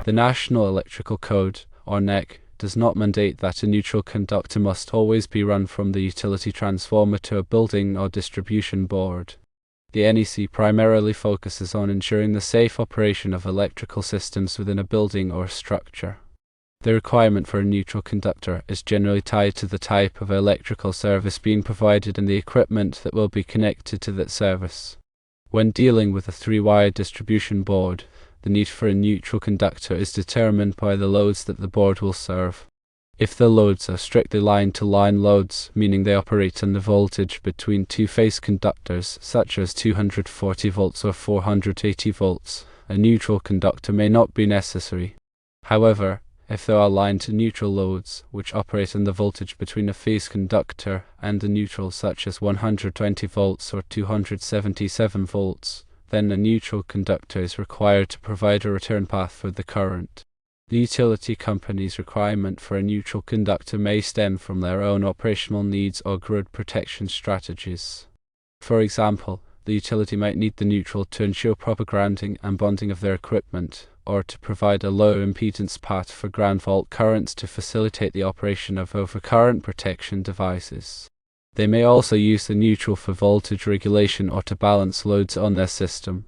The National Electrical Code, or NEC, does not mandate that a neutral conductor must always be run from the utility transformer to a building or distribution board. The NEC primarily focuses on ensuring the safe operation of electrical systems within a building or structure. The requirement for a neutral conductor is generally tied to the type of electrical service being provided and the equipment that will be connected to that service. When dealing with a 3-wire distribution board, the need for a neutral conductor is determined by the loads that the board will serve. If the loads are strictly line-to-line loads, meaning they operate on the voltage between two-phase conductors, such as 240 volts or 480 volts, a neutral conductor may not be necessary. However, if there are line-to-neutral loads, which operate on the voltage between a phase conductor and a neutral, such as 120 volts or 277 volts, then a neutral conductor is required to provide a return path for the current. The utility company's requirement for a neutral conductor may stem from their own operational needs or grid protection strategies. For example, the utility might need the neutral to ensure proper grounding and bonding of their equipment, or to provide a low impedance path for ground fault currents to facilitate the operation of overcurrent protection devices. They may also use the neutral for voltage regulation or to balance loads on their system.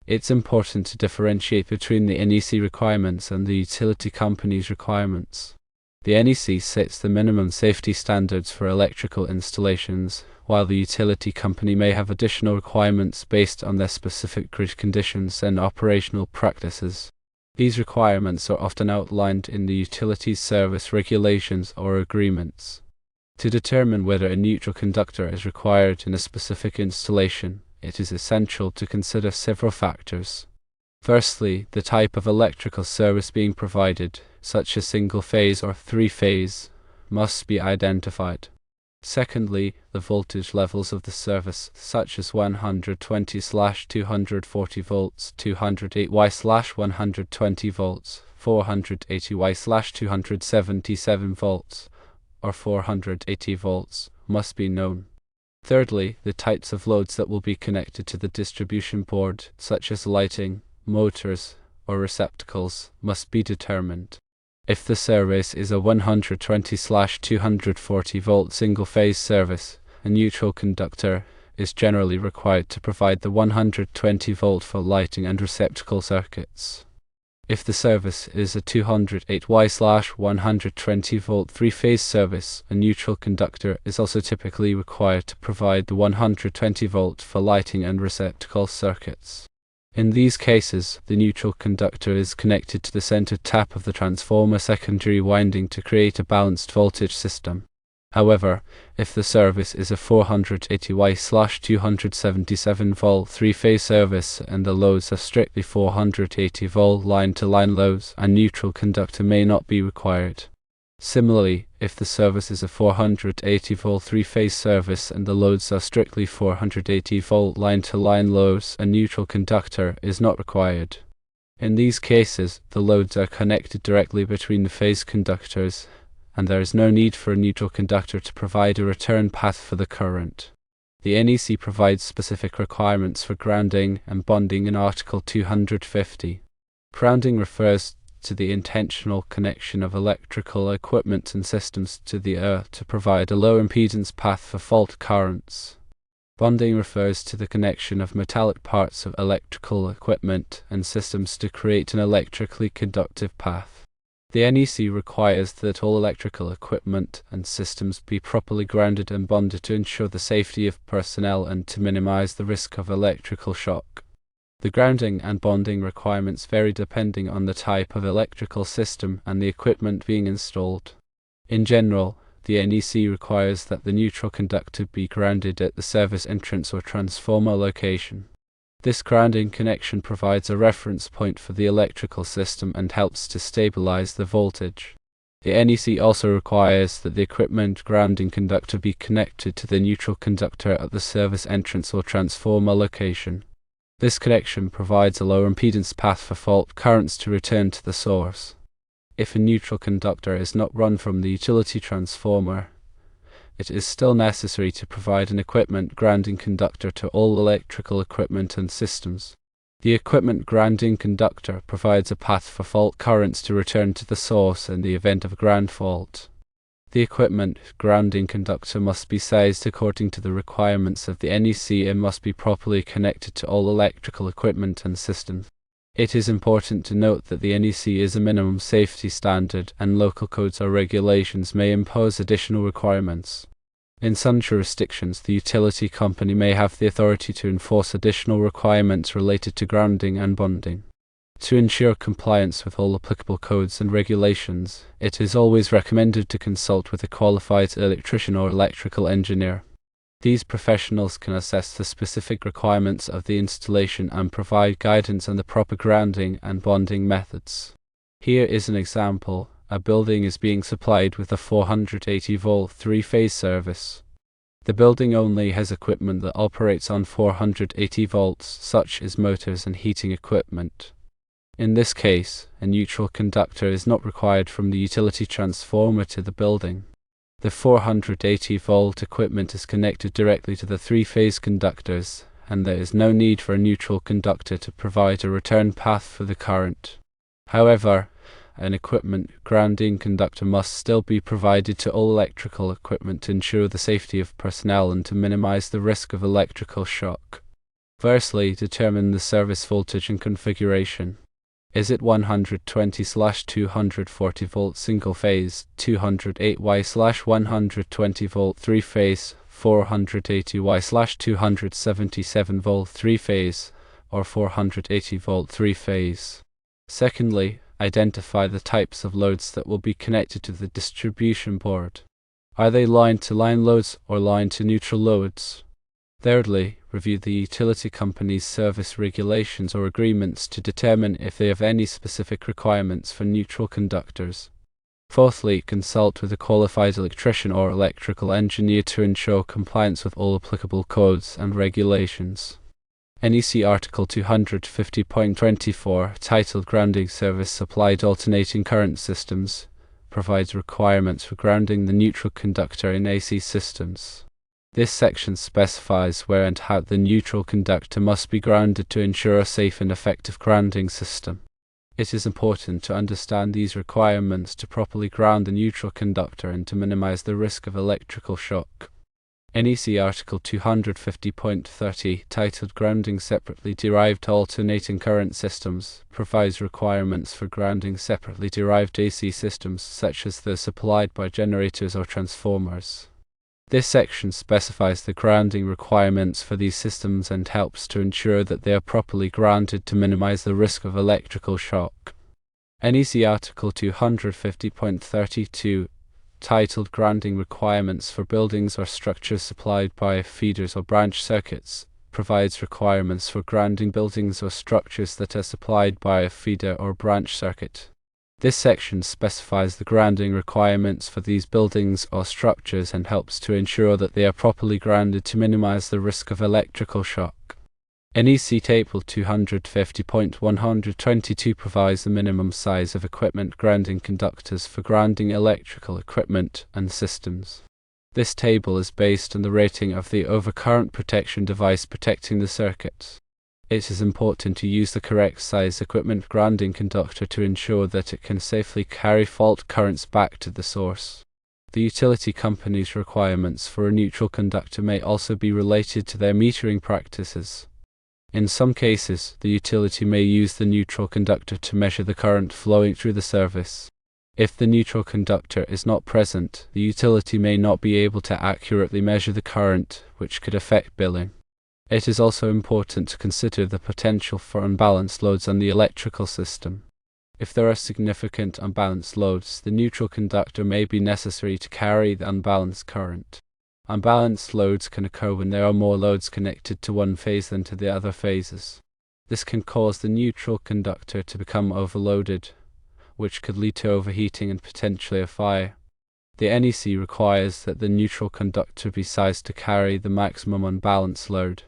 It's important to differentiate between the NEC requirements and the utility company's requirements. The NEC sets the minimum safety standards for electrical installations, while the utility company may have additional requirements based on their specific grid conditions and operational practices. These requirements are often outlined in the utilities service regulations or agreements. To determine whether a neutral conductor is required in a specific installation, it is essential to consider several factors. Firstly, the type of electrical service being provided, such as single-phase or three-phase, must be identified. Secondly, the voltage levels of the service, such as 120/240 volts, 208Y/120 volts, 480Y/277 volts, or 480 volts, must be known. Thirdly, the types of loads that will be connected to the distribution board, such as lighting, motors, or receptacles, must be determined. If the service is a 120/240 volt single-phase service, a neutral conductor is generally required to provide the 120 volt for lighting and receptacle circuits. If the service is a 208Y/120 volt three-phase service, a neutral conductor is also typically required to provide the 120 volt for lighting and receptacle circuits. In these cases, the neutral conductor is connected to the center tap of the transformer secondary winding to create a balanced voltage system. However, if the service is a 480Y/277 volt three-phase service and the loads are strictly 480 volt line-to-line loads, a neutral conductor may not be required. Similarly, if the service is a 480 volt three-phase service and the loads are strictly 480 volt line-to-line loads, a neutral conductor is not required. In these cases, the loads are connected directly between the phase conductors, and there is no need for a neutral conductor to provide a return path for the current. The NEC provides specific requirements for grounding and bonding in Article 250. Grounding refers to the intentional connection of electrical equipment and systems to the earth to provide a low impedance path for fault currents. Bonding refers to the connection of metallic parts of electrical equipment and systems to create an electrically conductive path. The NEC requires that all electrical equipment and systems be properly grounded and bonded to ensure the safety of personnel and to minimize the risk of electrical shock. The grounding and bonding requirements vary depending on the type of electrical system and the equipment being installed. In general, the NEC requires that the neutral conductor be grounded at the service entrance or transformer location. This grounding connection provides a reference point for the electrical system and helps to stabilize the voltage. The NEC also requires that the equipment grounding conductor be connected to the neutral conductor at the service entrance or transformer location. This connection provides a low impedance path for fault currents to return to the source. If a neutral conductor is not run from the utility transformer, it is still necessary to provide an equipment grounding conductor to all electrical equipment and systems. The equipment grounding conductor provides a path for fault currents to return to the source in the event of a ground fault. The equipment grounding conductor must be sized according to the requirements of the NEC and must be properly connected to all electrical equipment and systems. It is important to note that the NEC is a minimum safety standard, and local codes or regulations may impose additional requirements. In some jurisdictions, the utility company may have the authority to enforce additional requirements related to grounding and bonding. To ensure compliance with all applicable codes and regulations, it is always recommended to consult with a qualified electrician or electrical engineer. These professionals can assess the specific requirements of the installation and provide guidance on the proper grounding and bonding methods. Here is an example. A building is being supplied with a 480-volt three-phase service. The building only has equipment that operates on 480 volts, such as motors and heating equipment. In this case, a neutral conductor is not required from the utility transformer to the building. The 480-volt equipment is connected directly to the three-phase conductors, and there is no need for a neutral conductor to provide a return path for the current. However, an equipment grounding conductor must still be provided to all electrical equipment to ensure the safety of personnel and to minimize the risk of electrical shock. Firstly, determine the service voltage and configuration. Is it 120/240 volt single phase, 208Y/120 volt three phase, 480Y/277 volt three phase, or 480 volt three phase? Secondly, identify the types of loads that will be connected to the distribution board. Are they line-to-line loads or line-to-neutral loads? Thirdly, review the utility company's service regulations or agreements to determine if they have any specific requirements for neutral conductors. Fourthly, consult with a qualified electrician or electrical engineer to ensure compliance with all applicable codes and regulations. NEC Article 250.24, titled Grounding Service Supplied Alternating Current Systems, provides requirements for grounding the neutral conductor in AC systems. This section specifies where and how the neutral conductor must be grounded to ensure a safe and effective grounding system. It is important to understand these requirements to properly ground the neutral conductor and to minimize the risk of electrical shock. NEC Article 250.30, titled Grounding Separately Derived Alternating Current Systems, provides requirements for grounding separately derived AC systems such as those supplied by generators or transformers. This section specifies the grounding requirements for these systems and helps to ensure that they are properly grounded to minimize the risk of electrical shock. NEC Article 250.32, titled Grounding Requirements for Buildings or Structures Supplied by Feeders or Branch Circuits, provides requirements for grounding buildings or structures that are supplied by a feeder or branch circuit. This section specifies the grounding requirements for these buildings or structures and helps to ensure that they are properly grounded to minimize the risk of electrical shock. NEC Table 250.122 provides the minimum size of equipment grounding conductors for grounding electrical equipment and systems. This table is based on the rating of the overcurrent protection device protecting the circuit. It is important to use the correct size equipment grounding conductor to ensure that it can safely carry fault currents back to the source. The utility company's requirements for a neutral conductor may also be related to their metering practices. In some cases, the utility may use the neutral conductor to measure the current flowing through the service. If the neutral conductor is not present, the utility may not be able to accurately measure the current, which could affect billing. It is also important to consider the potential for unbalanced loads on the electrical system. If there are significant unbalanced loads, the neutral conductor may be necessary to carry the unbalanced current. Unbalanced loads can occur when there are more loads connected to one phase than to the other phases. This can cause the neutral conductor to become overloaded, which could lead to overheating and potentially a fire. The NEC requires that the neutral conductor be sized to carry the maximum unbalanced load.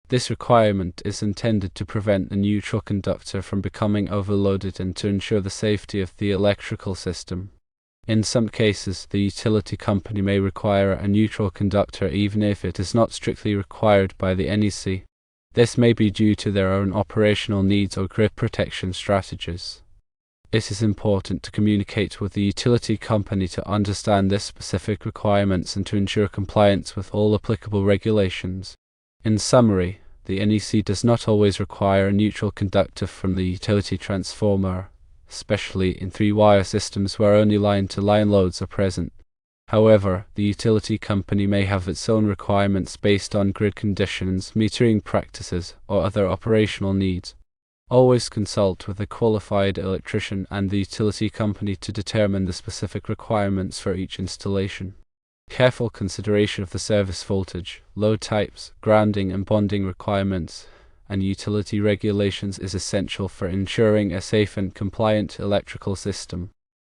This requirement is intended to prevent the neutral conductor from becoming overloaded and to ensure the safety of the electrical system. In some cases, the utility company may require a neutral conductor even if it is not strictly required by the NEC. This may be due to their own operational needs or grid protection strategies. It is important to communicate with the utility company to understand their specific requirements and to ensure compliance with all applicable regulations. In summary, the NEC does not always require a neutral conductor from the utility transformer, especially in three-wire systems where only line-to-line loads are present. However, the utility company may have its own requirements based on grid conditions, metering practices, or other operational needs. Always consult with a qualified electrician and the utility company to determine the specific requirements for each installation. Careful consideration of the service voltage, load types, grounding and bonding requirements, and utility regulations is essential for ensuring a safe and compliant electrical system.